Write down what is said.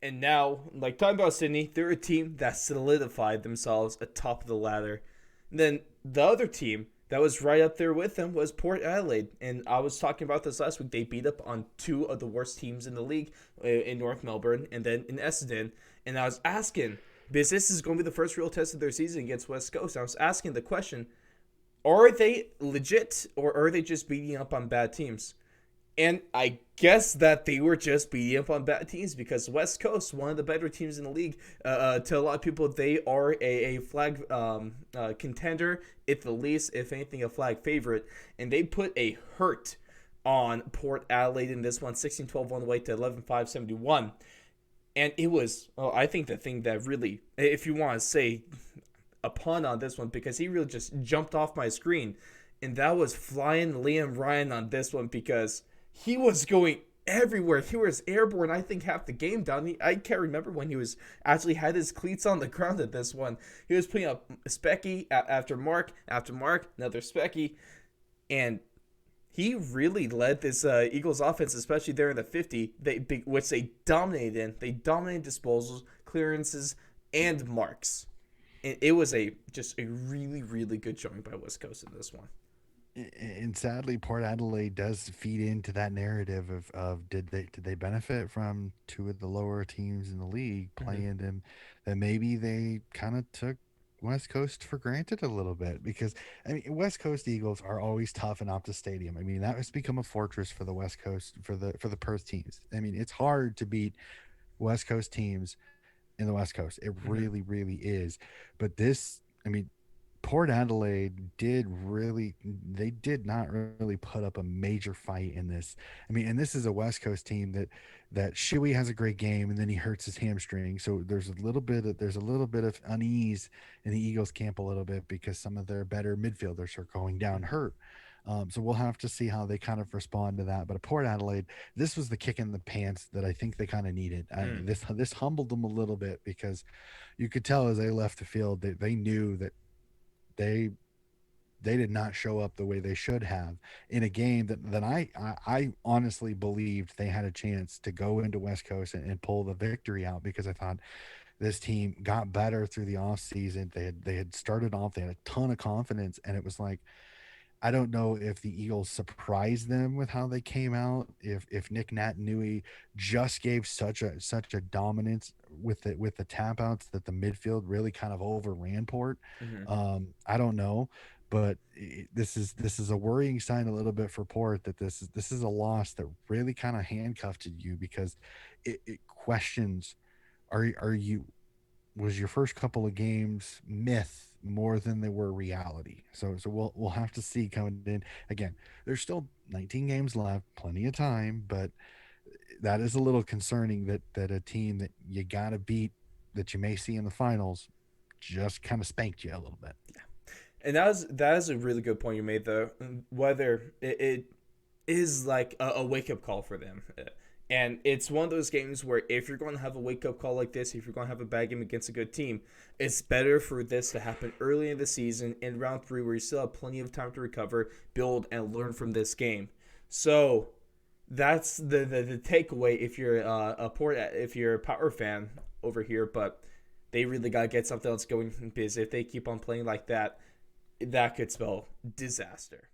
And now, like talking about Sydney, they're a team that solidified themselves atop of the ladder. And then the other team that was right up there with them was Port Adelaide. And I was talking about this last week. They beat up on two of the worst teams in the league in North Melbourne and then in Essendon. And I was asking, because this is going to be the first real test of their season against West Coast, I was asking the question, are they legit or are they just beating up on bad teams? And I guess that they were just beating up on bad teams because West Coast, one of the better teams in the league, to a lot of people, they are a flag contender, at the least, if anything, a flag favorite. And they put a hurt on Port Adelaide in this one, 16-12 on the way to 11-5-71. And it was, I think, the thing that really, if you want to say a pun on this one, because he really just jumped off my screen, and that was flying Liam Ryan on this one because he was going everywhere. He was airborne, I think, half the game down. I can't remember when he was actually had his cleats on the ground at this one. He was putting up Specky after Mark, another Specky, and he really led this Eagles offense, especially there in the 50, which they dominated in. They dominated disposals, clearances, and marks. And it was just a really, really good showing by West Coast in this one. And sadly, Port Adelaide does feed into that narrative of did they benefit from two of the lower teams in the league Mm-hmm. playing them, that maybe they kind of took West Coast for granted a little bit. Because I mean, West Coast Eagles are always tough in Optus Stadium. I mean, that has become a fortress for the West Coast, for the Perth teams. I mean, it's hard to beat West Coast teams in the West Coast. It Mm-hmm. really, really is. But this, I mean, Port Adelaide they did not really put up a major fight in this. I mean, and this is a West Coast team that Shuey has a great game and then he hurts his hamstring. So there's a little bit of unease in the Eagles camp a little bit because some of their better midfielders are going down hurt. So we'll have to see how they kind of respond to that. But at Port Adelaide, this was the kick in the pants that I think they kind of needed. Mm. This humbled them a little bit because you could tell as they left the field that they knew that they they did not show up the way they should have in a game that I honestly believed they had a chance to go into West Coast and pull the victory out because I thought this team got better through the offseason. They had started off, they had a ton of confidence, and it was like I don't know if the Eagles surprised them with how they came out. If Nick Natanui just gave such a dominance with the tap outs that the midfield really kind of overran Port. Mm-hmm. I don't know, but this is a worrying sign a little bit for Port that this is a loss that really kind of handcuffed you because it questions are you was your first couple of games myth more than they were reality. So we'll have to see coming in. Again, there's still 19 games left, plenty of time, but that is a little concerning that a team that you got to beat that you may see in the finals just kind of spanked you a little bit. And that is a really good point you made, though. Whether it is like a wake up call for them. And it's one of those games where if you're going to have a wake up call like this, if you're going to have a bad game against a good team, it's better for this to happen early in the season in round three where you still have plenty of time to recover, build, and learn from this game. So that's the takeaway if you're if you're a Power fan over here, but they really got to get something else going because if they keep on playing like that, that could spell disaster.